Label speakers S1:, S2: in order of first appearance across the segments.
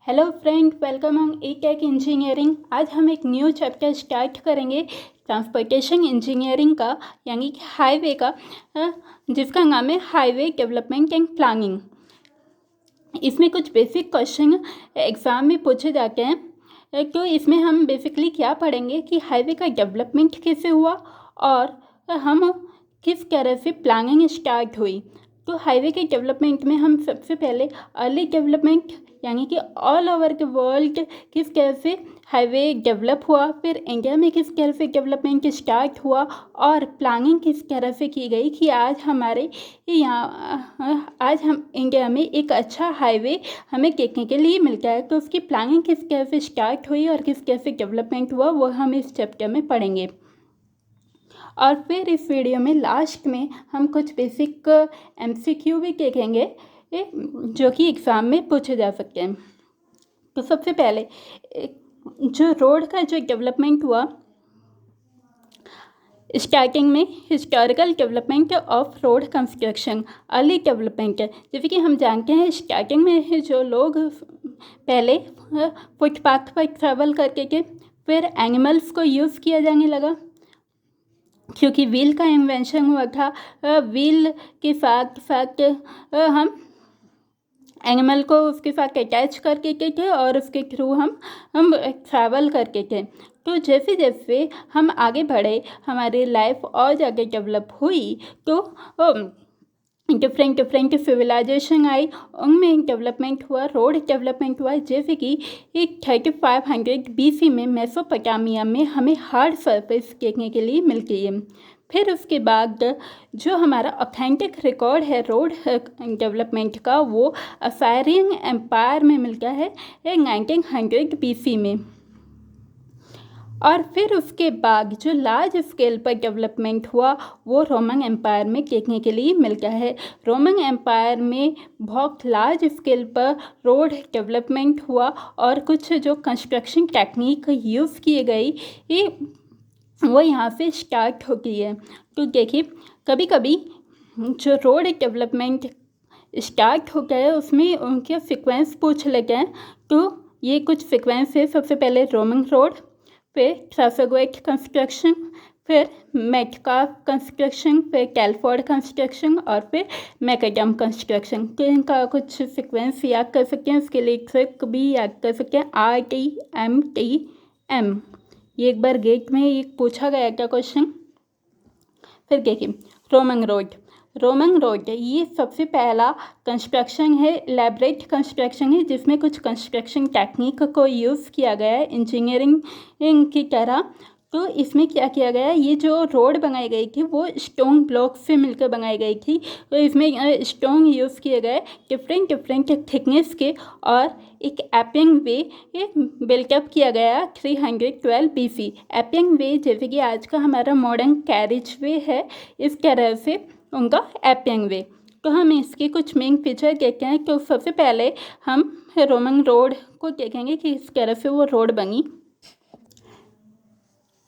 S1: Hello friend, welcome on E tech engineering. आज हम एक न्यू चैप्टर स्टार्ट करेंगे ट्रांसपोर्टेशन इंजीनियरिंग का, यानी कि हाईवे का, जिसका नाम है हाईवे डेवलपमेंट एंड प्लानिंग। इसमें कुछ बेसिक क्वेश्चन एग्ज़ाम में पूछे जाते हैं। तो इसमें हम बेसिकली क्या पढ़ेंगे कि हाईवे का डेवलपमेंट कैसे हुआ और हम किस तरह से प्लानिंग स्टार्ट हुई। तो हाईवे के डेवलपमेंट में हम सबसे पहले अर्ली डेवलपमेंट, यानी कि ऑल ओवर के वर्ल्ड किस तरह से हाईवे डेवलप हुआ, फिर इंडिया में किस तरह से डेवलपमेंट स्टार्ट हुआ और प्लानिंग किस तरह से की गई कि आज हमारे यहाँ आज हम इंडिया में एक अच्छा हाईवे हमें देखने के लिए मिलता है। तो उसकी प्लानिंग किस तरह से स्टार्ट हुई और किस तरह से डेवलपमेंट हुआ वो हम इस चैप्टर में पढ़ेंगे। और फिर इस वीडियो में लास्ट में हम कुछ बेसिक MCQ भी देखेंगे जो कि एग्ज़ाम में पूछे जा सकते हैं। तो सबसे पहले जो रोड का जो डेवलपमेंट हुआ, स्टार्टिंग में historical development of road construction, early development. जैसे कि हम जानते हैं स्टार्टिंग में जो लोग पहले फुटपाथ पर ट्रैवल करके थे, फिर एनिमल्स को यूज़ किया जाने लगा क्योंकि व्हील का इन्वेंशन हुआ था। व्हील के साथ हम एनिमल को उसके साथ अटैच करके थे और उसके थ्रू हम ट्रैवल करके थे। तो जैसे जैसे हम आगे बढ़े, हमारी लाइफ और ज़्यादा डेवलप हुई, तो डिफरेंट सिविलाइजेशन आई, उनमें डेवलपमेंट हुआ, रोड डेवलपमेंट हुआ। जैसे कि 3500 BC में मेसोपोटामिया में हमें हार्ड सरफेस देखने के लिए मिलती है। फिर उसके बाद जो हमारा ऑथेंटिक रिकॉर्ड है रोड डेवलपमेंट का, वो असायरियन एम्पायर में मिलता है 1900 BC में। और फिर उसके बाद जो लार्ज स्केल पर डेवलपमेंट हुआ वो रोमन एम्पायर में देखने के लिए मिलता है। रोमन एम्पायर में बहुत लार्ज स्केल पर रोड डेवलपमेंट हुआ और कुछ जो कंस्ट्रक्शन टेक्निक यूज़ किए गई वो यहाँ से स्टार्ट हो गई है। तो देखिए, कभी कभी जो रोड डेवलपमेंट स्टार्ट हो गया है उसमें उनके सीक्वेंस पूछ लेते हैं। तो ये कुछ सीक्वेंस है। सबसे पहले रोमन रोड, फिर ट्राफेगोइट कंस्ट्रक्शन, फिर मेटकाफ कंस्ट्रक्शन, फिर कैलफोर्ड कंस्ट्रक्शन और फिर मैकेडम कंस्ट्रक्शन। तो इनका कुछ सीक्वेंस याद कर सकते हैं। उसके लिए ट्रिक भी याद कर सकते हैं, RTMTM। ये एक बार गेट में ये पूछा गया था क्वेश्चन। फिर देखिए, रोमन रोड ये सबसे पहला कंस्ट्रक्शन है, इलेबरेट कंस्ट्रक्शन है, जिसमें कुछ कंस्ट्रक्शन टेक्निक को यूज़ किया गया है इंजीनियरिंग की तरह। तो इसमें क्या किया गया है, ये जो रोड बनाई गई थी वो स्टोन ब्लॉक से मिलकर बनाई गई थी। तो इसमें स्टोन यूज़ किए गए डिफरेंट थिकनेस के, और एक एपिंग वे बिल्टअप किया गया 312 BC। एपिंग वे जैसे कि आज का हमारा मॉडर्न कैरिज वे है, इस तरह से उनका एपिंग वे। तो हम इसके कुछ मेन फीचर देखते हैं। तो सबसे पहले हम रोमन रोड को देखेंगे कि इस तरह से वो रोड बनी।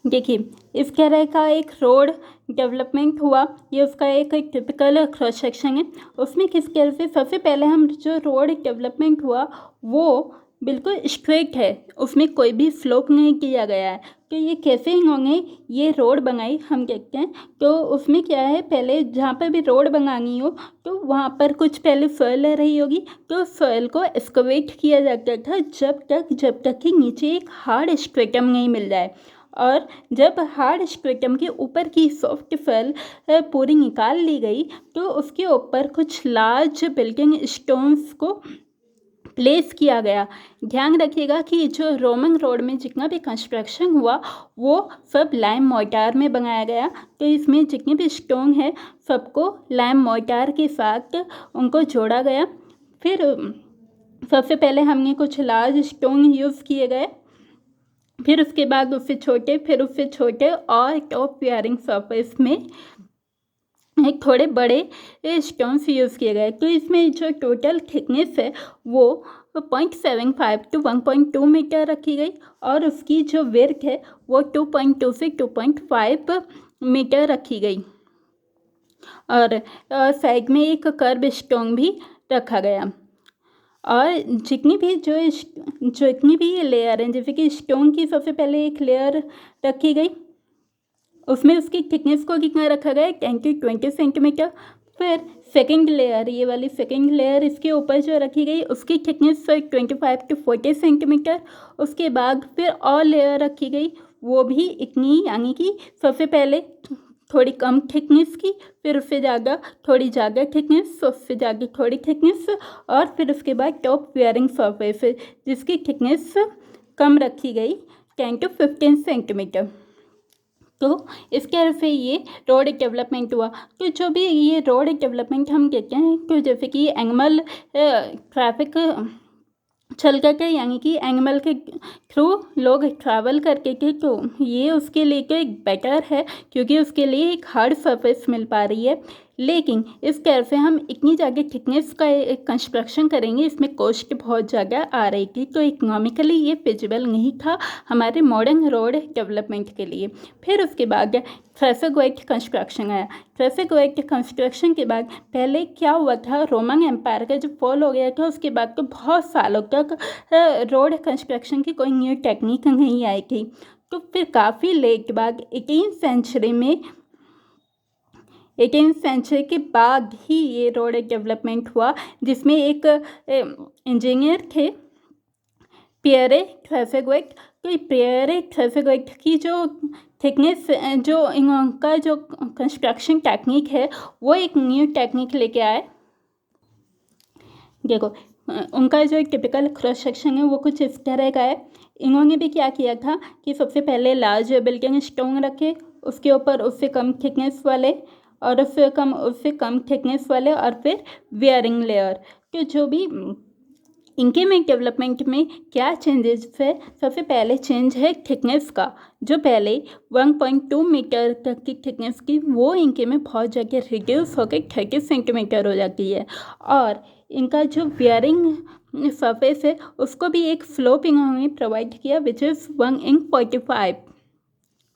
S1: देखिए, इस तरह का एक रोड डेवलपमेंट हुआ, ये उसका एक टिपिकल क्रॉस सेक्शन है। उसमें किस तरह से सबसे पहले हम जो रोड डेवलपमेंट हुआ वो बिल्कुल स्ट्रेट है, उसमें कोई भी स्लोप नहीं किया गया है। तो ये कैसे इन्होंने ये रोड बनाई हम देखते हैं। तो उसमें क्या है, पहले जहाँ पर भी रोड बनानी हो तो वहाँ पर कुछ पहले सॉइल रही होगी, तो सॉइल को एक्सकवेट किया जाता था जब तक कि नीचे एक हार्ड स्ट्रेटम नहीं मिल जाए। और जब हार्ड स्ट्रेटम के ऊपर की सॉफ्ट सॉइल पूरी निकाल ली गई तो उसके ऊपर कुछ लार्ज बिल्डिंग स्टोन्स को प्लेस किया गया। ध्यान रखिएगा कि जो रोमन रोड में जितना भी कंस्ट्रक्शन हुआ वो सब लाइम मोर्टार में बनाया गया। तो इसमें जितने भी स्टोन है सबको लाइम मोर्टार के साथ उनको जोड़ा गया। फिर सबसे पहले हमने कुछ लार्ज स्टोन यूज़ किए गए, फिर उसके बाद उससे छोटे और टॉप वेयरिंग सरफेस में एक थोड़े बड़े स्टोन्स यूज़ किए गए। तो इसमें जो टोटल थिकनेस है वो 0.75 to 1.2 मीटर रखी गई, और उसकी जो विड्थ है वो 2.2 से 2.5 मीटर रखी गई। और साइड में एक कर्ब स्टोन भी रखा गया। और जितनी भी ये लेयर हैं, जैसे कि स्टोन की सबसे पहले एक लेयर रखी गई, उसमें उसकी थिकनेस को कितना रखा गया, 10 to 20 सेंटीमीटर। फिर सेकंड लेयर, ये वाली सेकंड लेयर इसके ऊपर जो रखी गई, उसकी थिकनेस 25 to 40 सेंटीमीटर। उसके बाद फिर और लेयर रखी गई, वो भी इतनी, यानी कि सबसे पहले थोड़ी कम थिकनेस की, फिर उससे ज़्यादा थोड़ी ज़्यादा थिकनेस, उससे ज़्यादा थोड़ी थिकनेस, और फिर उसके बाद टॉप वेयरिंग सरफेस जिसकी थिकनेस कम रखी गई, 10 to 15 सेंटीमीटर। तो इस तरह से ये रोड डेवलपमेंट हुआ। तो जो भी ये रोड डेवलपमेंट हम कहते हैं, तो जैसे कि एनिमल ट्रैफिक चल करके, यानी कि एनिमल के थ्रू लोग ट्रैवल करके थे, तो ये उसके लिए तो एक बेटर है, क्योंकि उसके लिए एक हार्ड सरफेस मिल पा रही है। लेकिन इस तरह से हम इतनी ज़्यादा थिकनेस का एक कंस्ट्रक्शन करेंगे, इसमें कॉस्ट बहुत ज़्यादा आ रही थी, तो इकोनॉमिकली ये फिजिबल नहीं था हमारे मॉडर्न रोड डेवलपमेंट के लिए। फिर उसके बाद ट्रैफिक लाइट कंस्ट्रक्शन आया। ट्रैफिक लाइट कंस्ट्रक्शन के बाद पहले क्या हुआ था, रोमन एम्पायर का जब फॉल हो गया था, उसके बाद तो बहुत सालों तक रोड कंस्ट्रक्शन की कोई न्यू टेक्निक नहीं आई थी। तो फिर काफ़ी लेट बाद 18th सेंचुरी के बाद ही ये रोड डेवलपमेंट हुआ, जिसमें एक इंजीनियर थे, पियरे ट्रेसेगोइट। तो पियरे ट्रेसेगोइट की जो थिकनेस, जो इनका जो कंस्ट्रक्शन टेक्निक है, वो एक न्यू टेक्निक लेके आए। देखो, उनका जो टिपिकल क्रॉस सेक्शन है वो कुछ इस तरह का है। इन्होंने भी क्या किया था कि सबसे पहले लार्ज बिल्डिंग स्टोन रखे, उसके ऊपर उससे कम थिकनेस वाले, और उससे कम थिकनेस वाले, और फिर वेयरिंग लेयर। तो जो भी इनके में डेवलपमेंट में क्या चेंजेस है, सबसे पहले चेंज है थिकनेस का। जो पहले 1.2 मीटर तक की थिकनेस की, वो इनके में बहुत ज़्यादा रिड्यूस होकर 30 सेंटीमीटर हो जाती है। और इनका जो वेयरिंग सरफेस है, उसको भी एक स्लोप इन्होंने प्रोवाइड किया, विच इज़ 1/45।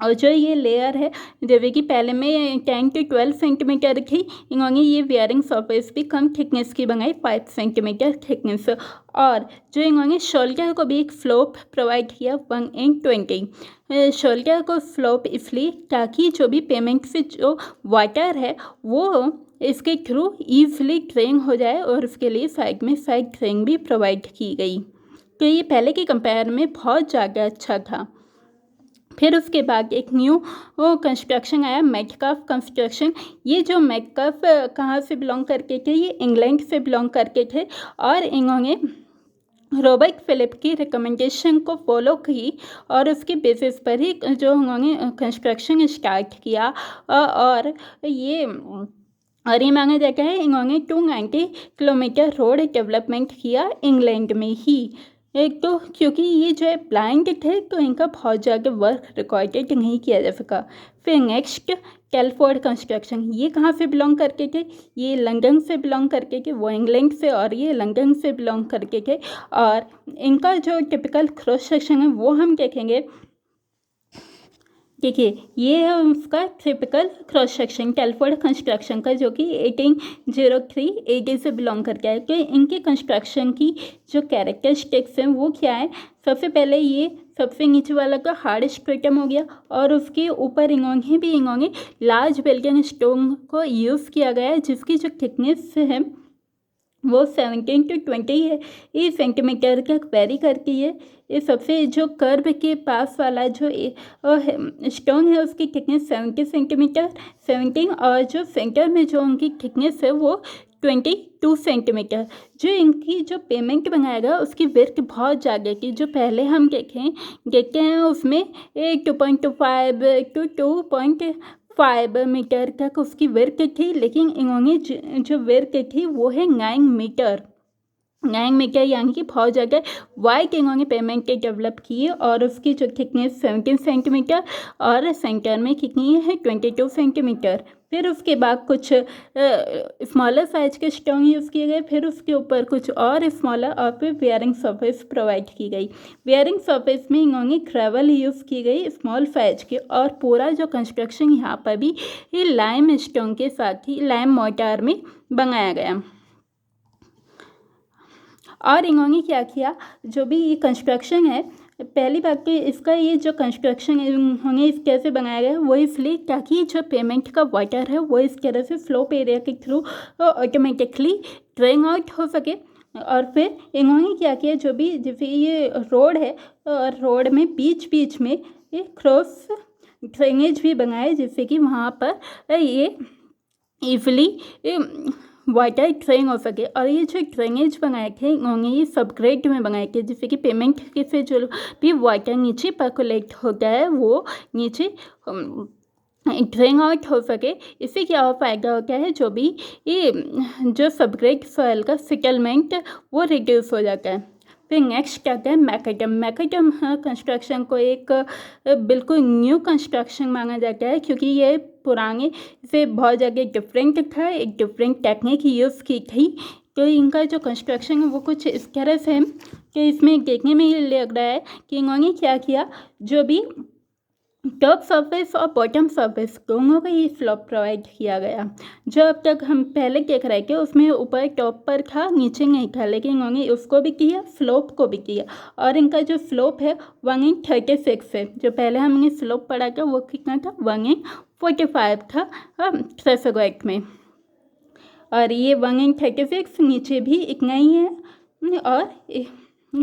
S1: और जो ये लेयर है, जैसे कि पहले में 10 to 12 सेंटीमीटर थी, इन्होंने ये वेयरिंग सरफेस भी कम थिकनेस की बनाई, 5 सेंटीमीटर थिकनेस। और जो इन्होंने शोल्डर को भी एक स्लोप प्रोवाइड किया, 1/20। शोल्डर को स्लोप इसलिए ताकि जो भी पेमेंट से जो वाटर है वो इसके थ्रू ईजिली ड्रेन हो जाए, और उसके लिए साइड में साइड ड्रेन भी प्रोवाइड की गई। तो ये पहले के कंपेयर में बहुत ज़्यादा अच्छा था। फिर उसके बाद एक न्यू कंस्ट्रक्शन आया, मेटकाफ कंस्ट्रक्शन। ये जो मेटकाफ कहाँ से बिलोंग करके थे, ये इंग्लैंड से बिलोंग करके थे, और इन्होंने रॉबर्ट फिलिप की रिकमेंडेशन को फॉलो की, और उसके बेसिस पर ही जो उन्होंने कंस्ट्रक्शन स्टार्ट किया। और ये माना जाता है इन्होंने 290 किलोमीटर रोड डेवलपमेंट किया इंग्लैंड में ही। एक तो क्योंकि ये जो है ब्लाइंड थे, तो इनका बहुत ज़्यादा वर्क रिकॉर्डेड नहीं किया जा सका। फिर नेक्स्ट टेलफोर्ड कंस्ट्रक्शन, ये कहाँ से बिलोंग करके थे, ये लंदन से बिलोंग करके थे, वो इंग्लैंड से और ये लंदन से बिलोंग करके थे। और इनका जो टिपिकल क्रॉस सेक्शन है वो हम देखेंगे। देखिए, ये है उसका typical cross section Telford construction का, जो कि 1803 AD से बिलोंग करके है। तो इनके कंस्ट्रक्शन की जो कैरेक्टरिस्टिक्स हैं वो क्या है, सबसे पहले ये सबसे नीचे वाला का हार्ड स्ट्रेटम हो गया, और उसके ऊपर इन्होंने लार्ज बिल्डिंग स्टोन को यूज़ किया गया है, जिसकी जो थिकनेस है वो 17 to 20 है, ये सेंटीमीटर तक वेरी करती है। ये सबसे जो कर्व के पास वाला जो स्टोन है, उसकी थिकनेस 70 सेंटीमीटर 17, और जो सेंटर में जो उनकी थिकनेस है वो 22 सेंटीमीटर। जो इनकी जो पेमेंट बनाएगा उसकी विड्थ बहुत ज़्यादा थी, जो पहले हम देखते हैं उसमें 2.25 to 2.5 मीटर तक उसकी विड्थ थी, लेकिन इन्होंने जो विड्थ थी वो है 9 मीटर। 9 मीटर यानी कि बहुत ज़्यादा वाइड इन्होंने पेमेंट डेवलप की है, और उसकी जो थिकनेस 17 सेंटीमीटर, और सेंटर में कितनी है 22 सेंटीमीटर। फिर उसके बाद कुछ स्मॉलर साइज के स्टोन यूज़ किए गए, फिर उसके ऊपर कुछ और स्मॉलर, और फिर वेयरिंग सरफेस प्रोवाइड की गई। वेयरिंग सरफेस में इन्होंने ग्रेवल यूज़ की गई स्मॉल साइज के, और पूरा जो कंस्ट्रक्शन यहाँ पर भी ये लाइम स्टोन के साथ ही लाइम मोर्टार में बनाया गया। और इन्होंने क्या किया, जो भी ये कंस्ट्रक्शन है, पहली बात तो इसका ये जो कंस्ट्रक्शन इन्होंने इस तरह से बनाया गया वो इसलिए ताकि जो पेमेंट का वाटर है वो इस तरह से स्लोप एरिया के थ्रू ऑटोमेटिकली ड्रेन आउट हो सके। और फिर इन्होंने क्या किया, जो भी जैसे ये रोड है और रोड में बीच बीच में ये क्रॉस ड्रेनेज भी बनाए जिससे कि वहाँ पर ये ईजिली वाटर ड्रेन हो सके। और ये जो ड्रेनेज बनाए थे इन्होंने ये सब ग्रेड में बनाए थे जिससे कि पेमेंट के से जो भी वाटर नीचे परकोलेट होता है वो नीचे ड्रेन आउट हो सके। इससे क्या फ़ायदा होता है, जो भी ये जो सबग्रेड सॉइल का सेटलमेंट वो रिड्यूस हो जाता है। फिर नेक्स्ट क्या है, मैकेडम। मैकेडम कंस्ट्रक्शन को एक बिल्कुल न्यू कंस्ट्रक्शन माना जाता है क्योंकि ये पुराने से बहुत ज़्यादा डिफरेंट था, एक डिफरेंट टेक्निक यूज़ की थी। तो इनका जो कंस्ट्रक्शन है वो कुछ इस तरह से है कि इसमें देखने में ये लग रहा है कि इन्होंने क्या किया, जो भी टॉप सरफेस और बॉटम सरफेस दोनों का ही स्लोप प्रोवाइड किया गया। जो अब तक हम पहले देख रहे थे उसमें ऊपर टॉप पर था नीचे नहीं था, लेकिन इन्होंने उसको भी किया स्लोप को भी किया। और इनका जो स्लोप है 1/36 है। जो पहले हमने स्लोप पढ़ा था वो कितना था, 1/45 था ट्रेफेगोइट में। और ये 1/36 नीचे भी इतना ही है। और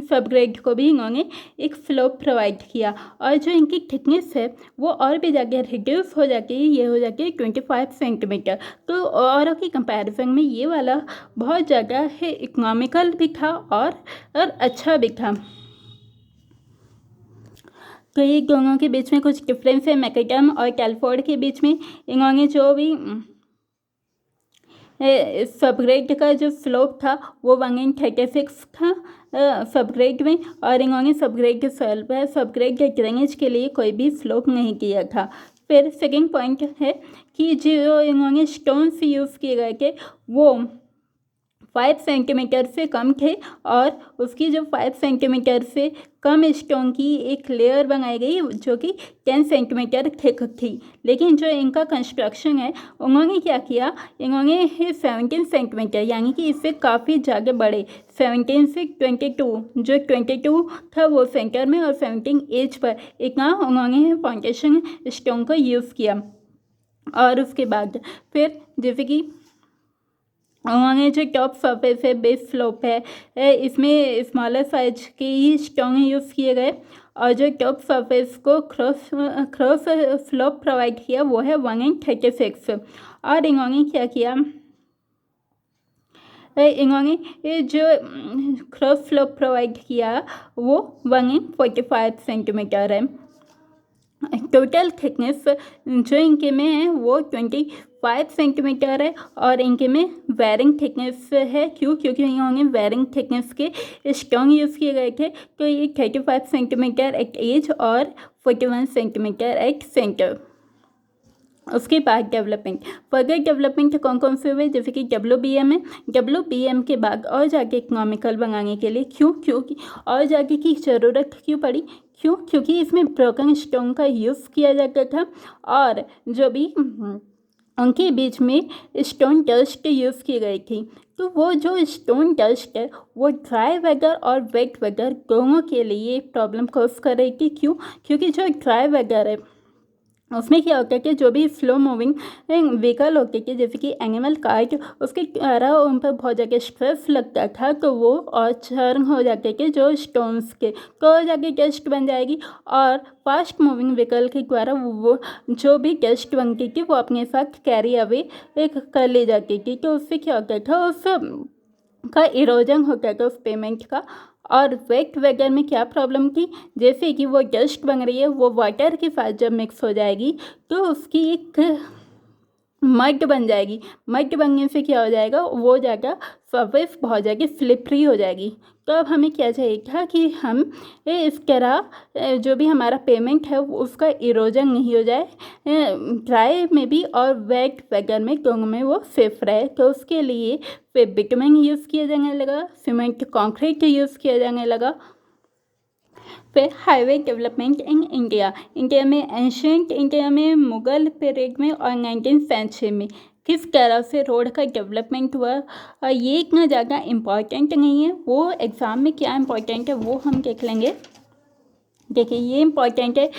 S1: सब ग्रेड को भी इन्होंने एक स्लोप प्रोवाइड किया। और जो इनकी थिकनेस है वो और भी ज़्यादा रिड्यूस हो जाती है, ये हो जाती है 25 सेंटीमीटर। तो औरों की कंपैरिजन में ये वाला बहुत ज़्यादा है इकोनॉमिकल भी था और अच्छा भी था। तो ये दोनों के बीच में कुछ डिफरेंस है मैकेडम और कैलफोर्ड के बीच में। इन्होंने जो भी सबग्रेड का जो स्लोप था वो 1/36 था सबग्रेड में। और इन्होंने सबग्रेड के सॉइल पर सबग्रेड के ड्रेनेज के लिए कोई भी स्लोप नहीं किया था। फिर सेकंड पॉइंट है कि जो इन्होंने स्टोन्स यूज़ किए गए थे वो 5 सेंटीमीटर से कम थे। और उसकी जो 5 सेंटीमीटर से कम स्टोन की एक लेयर बनाई गई जो कि 10 सेंटीमीटर थिक थी। लेकिन जो इनका कंस्ट्रक्शन है उन्होंने क्या किया, इन्होंने 17 सेंटीमीटर यानी कि इससे काफ़ी ज़्यादा बड़े 17 से 22, जो 22 था वो सेंटर में और 17 एज पर इतना उन्होंने फाउंडेशन स्टोन का यूज़ किया। और उसके बाद फिर जैसे कि उन्होंने जो टॉप सरफेस है बेस स्लोप है इसमें स्मॉलर साइज के ही स्टोन यूज़ किए गए। और जो टॉप सरफेस को क्रॉस स्लोप प्रोवाइड किया वो है 1/36। और इन्होंने क्या किया, इन्होंने जो क्रॉस स्लोप प्रोवाइड किया वो 1/45 सेंटीमीटर है। टोटल थिकनेस जो इनके में है वो 25 सेंटीमीटर है। और इनके में वेरिंग थिकनेस है क्योंकि इन्होंने वेरिंग थिकनेस के स्टोन यूज़ किए गए थे। तो ये 35 सेंटीमीटर एट एज और 41 सेंटीमीटर एट सेंटर। उसके बाद डेवलपमेंट, फर्दर डेवलपमेंट कौन कौन से हुए, जैसे कि WBM है। WBM के बाद और जाके इकोनॉमिकल बनाने के लिए क्योंकि और जाके की ज़रूरत क्यों पड़ी, क्योंकि इसमें ब्रोकन स्टोन का यूज़ किया जाता था। और जो भी उनके बीच में स्टोन डस्ट यूज़ की गई थी। तो वो जो स्टोन डस्ट है वो ड्राई वेदर और वेट वेदर दोनों के लिए प्रॉब्लम कॉज कर रही थी। क्योंकि जो ड्राई वेदर है उसमें क्या होता है कि जो भी स्लो मूविंग व्हीकल होते थे जैसे कि एनिमल कार्ट, उसके द्वारा उन पर बहुत ज़्यादा स्ट्रेस लगता था। तो वो और चर्न हो जाते थे जो स्टोन्स के, तो जाके डस्ट बन जाएगी। और फास्ट मूविंग व्हीकल के द्वारा वो जो भी डस्ट बनती थी वो अपने साथ कैरी अवे कर ले जाती थी। तो उससे क्या होता था, उस का इरोजन होता था उस पेमेंट का। और वेट वेदर में क्या प्रॉब्लम थी, जैसे कि वो डस्ट बन रही है वो वाटर के साथ जब मिक्स हो जाएगी तो उसकी एक मड बन जाएगी। मड बनने से क्या हो जाएगा, वो जगह सरफेस बहुत ज़्यादा स्लिपरी हो जाएगी। तो अब हमें क्या चाहिए था कि हम इस तरह जो भी हमारा पेमेंट है उसका इरोजन नहीं हो जाए, ड्राई में भी और वेट वेदर में दोनों में वो सेफ रहे। तो उसके लिए फिर बिटुमेन यूज़ किया जाने लगा, सीमेंट कंक्रीट यूज़ किया जाने लगा। फिर हाईवे डेवलपमेंट इन इंडिया में एंशियंट इंडिया में मुगल पीरियड में और 19th सेंचुरी में किस तरह से रोड का डेवलपमेंट हुआ, ये इतना ज़्यादा इम्पॉर्टेंट नहीं है, वो एग्ज़ाम में क्या इम्पॉर्टेंट है वो हम देख लेंगे। देखिए ये इम्पॉर्टेंट है।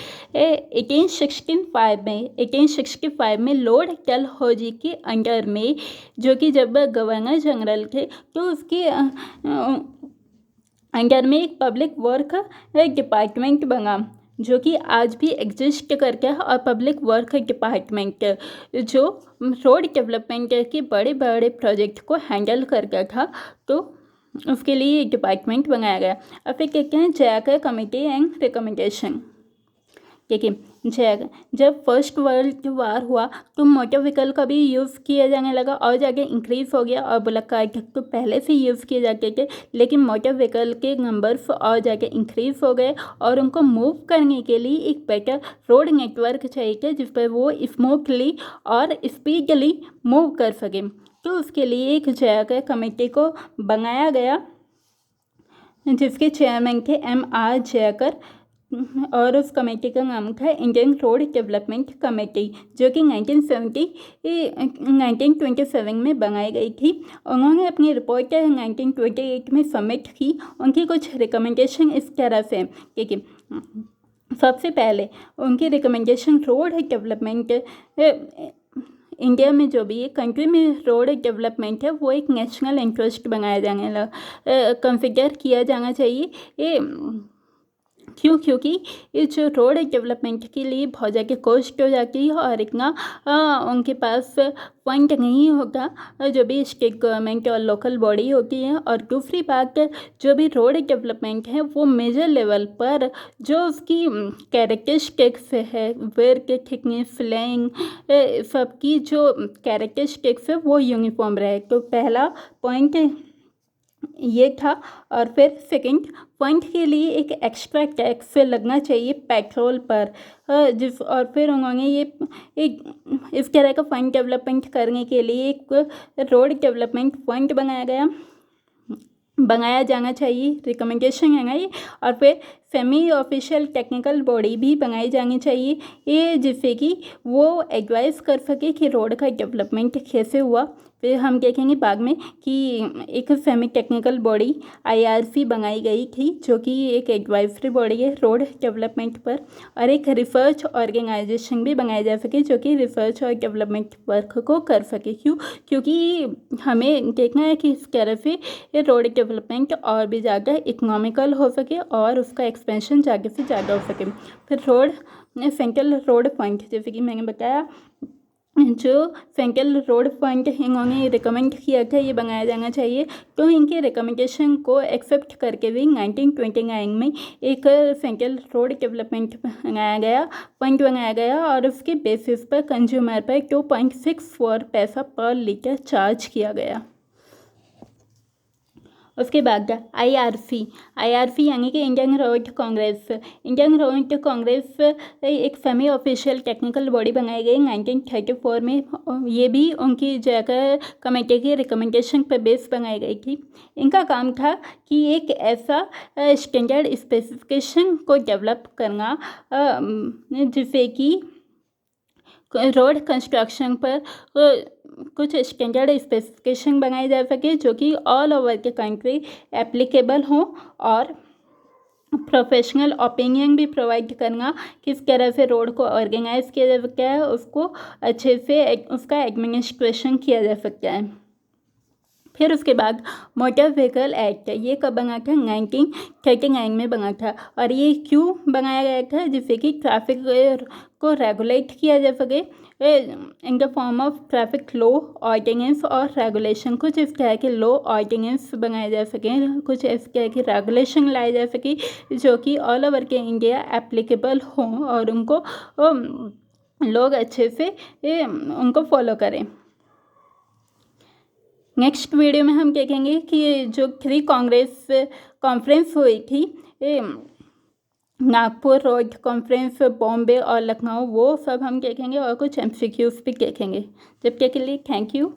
S1: 1865 में लॉर्ड डलहौजी के अंडर में, जो कि जब गवर्नर जनरल थे, तो उसके अंडर में एक पब्लिक वर्क डिपार्टमेंट बना, जो कि आज भी एग्जिस्ट करता है। और पब्लिक वर्क डिपार्टमेंट जो रोड डेवलपमेंट के बड़े बड़े प्रोजेक्ट को हैंडल करता था, तो उसके लिए एक डिपार्टमेंट बनाया गया। अब फिर कहते हैं जयाकर कमेटी एंड रिकमेंडेशन। देखिए जब फर्स्ट वर्ल्ड वार हुआ तो मोटर व्हीकल का भी यूज़ किया जाने लगा और जाके इंक्रीज हो गया। और बुलेट कार तो पहले से यूज़ किए जाते थे, लेकिन मोटर व्हीकल के नंबर्स और जाके इंक्रीज हो गए और उनको मूव करने के लिए एक बेटर रोड नेटवर्क चाहिए जिस पर वो स्मूथली और स्पीडली मूव कर सके। तो उसके लिए एक जयाकर कमेटी को बनाया गया, जिसके चेयरमैन थे M.R. जयाकर, और उस कमेटी का नाम था इंडियन रोड डेवलपमेंट कमेटी, जो कि 1927 में बनाई गई थी। उन्होंने अपनी रिपोर्ट 1928 में सबमिट की। उनकी कुछ रिकमेंडेशन इस तरह से, देखिए सबसे पहले उनकी रिकमेंडेशन रोड डेवलपमेंट, इंडिया में जो भी कंट्री में रोड डेवलपमेंट है वो एक नेशनल इंटरेस्ट बनाया जाने लगा, कंसिडर किया जाना चाहिए। क्योंकि ये जो रोड डेवलपमेंट के लिए बहुत ज़्यादा कॉस्ट हो जाती है और इतना उनके पास फंड नहीं होता, जो भी स्टेट गवर्नमेंट और लोकल बॉडी होती है। और दूसरी बात, जो भी रोड डेवलपमेंट है वो मेजर लेवल पर जो उसकी कैरेक्टरिस्टिक्स है, वेयर के थिकनेस, लेंथ, सबकी जो कैरेक्टरिस्टिक्स है वो यूनिफॉर्म रहे। तो पहला पॉइंट ये था। और फिर सेकंड पॉइंट के लिए एक एक्स्ट्रा टैक्स लगना चाहिए पेट्रोल पर, और फिर उन्होंने ये एक इस तरह का फंड डेवलपमेंट करने के लिए एक रोड डेवलपमेंट फंड बनाया जाना चाहिए, रिकमेंडेशन है ये। और फिर सेमी ऑफिशियल टेक्निकल बॉडी भी बनाई जानी चाहिए, ये जिससे कि वो एडवाइस कर सके कि रोड का डेवलपमेंट कैसे हुआ। फिर हम देखेंगे बाद में कि एक सेमी टेक्निकल बॉडी IRC बनाई गई थी, जो कि एक एडवाइजरी बॉडी है रोड डेवलपमेंट पर। और एक रिसर्च ऑर्गेनाइजेशन भी बनाया जा सके, जो कि रिसर्च और डेवलपमेंट वर्क को कर सके। क्योंकि हमें देखना है कि इस तरह से रोड डेवलपमेंट और भी ज़्यादा इकोनॉमिकल हो सके और उसका एक्सपेंशन ज़्यादा से ज़्यादा हो सके। फिर सेंट्रल रोड फंड, जैसे कि मैंने बताया, जो सेंट्रल रोड फंड इन्होंने रिकमेंड किया था ये बनाया जाना चाहिए। तो इनके रिकमेंडेशन को एक्सेप्ट करके भी 1929 में एक सेंट्रल रोड डेवलपमेंट फंड बनाया गया और उसके बेसिस पर कंज्यूमर पर 2.64 पैसा पर लीटर चार्ज किया गया। उसके बाद IRC यानी कि इंडियन रोड कांग्रेस एक सेमी ऑफिशियल टेक्निकल बॉडी बनाई गई 1934 में। ये भी उनकी जगह कमेटी की रिकमेंडेशन पर बेस बनाई गई थी। इनका काम था कि एक ऐसा स्टैंडर्ड स्पेसिफिकेशन को डेवलप करना जिससे कि रोड कंस्ट्रक्शन पर कुछ स्टैंडर्ड स्पेसिफिकेशन बनाए जा सके, जो कि ऑल ओवर के कंट्री एप्लीकेबल हो, और प्रोफेशनल ओपिनियन भी प्रोवाइड करना किस तरह से रोड को ऑर्गेनाइज किया जा सकता है, उसको अच्छे से उसका एडमिनिस्ट्रेशन किया जा सकता है। फिर उसके बाद मोटर व्हीकल एक्ट, ये कब बना था? 1939 में बना था। और ये क्यों बनाया गया था? जिससे कि ट्रैफिक को रेगुलेट किया जा सके in the form of traffic law, ordinance और रेगुलेशन। कुछ इस तरह के लॉ ऑर्डिनेंस बनाए जा सकें, कुछ इस तरह की रेगुलेशन लाई जा सके जो कि ऑल ओवर के इंडिया एप्लीकेबल हों और उनको लोग अच्छे से उनको फॉलो करें। नेक्स्ट वीडियो में हम देखेंगे कि जो 3 कॉन्फ्रेंस हुई थी, नागपुर रोड कॉन्फ्रेंस, बॉम्बे और लखनऊ, वो सब हम देखेंगे और कुछ MCQs भी देखेंगे। जब तक के लिए थैंक यू।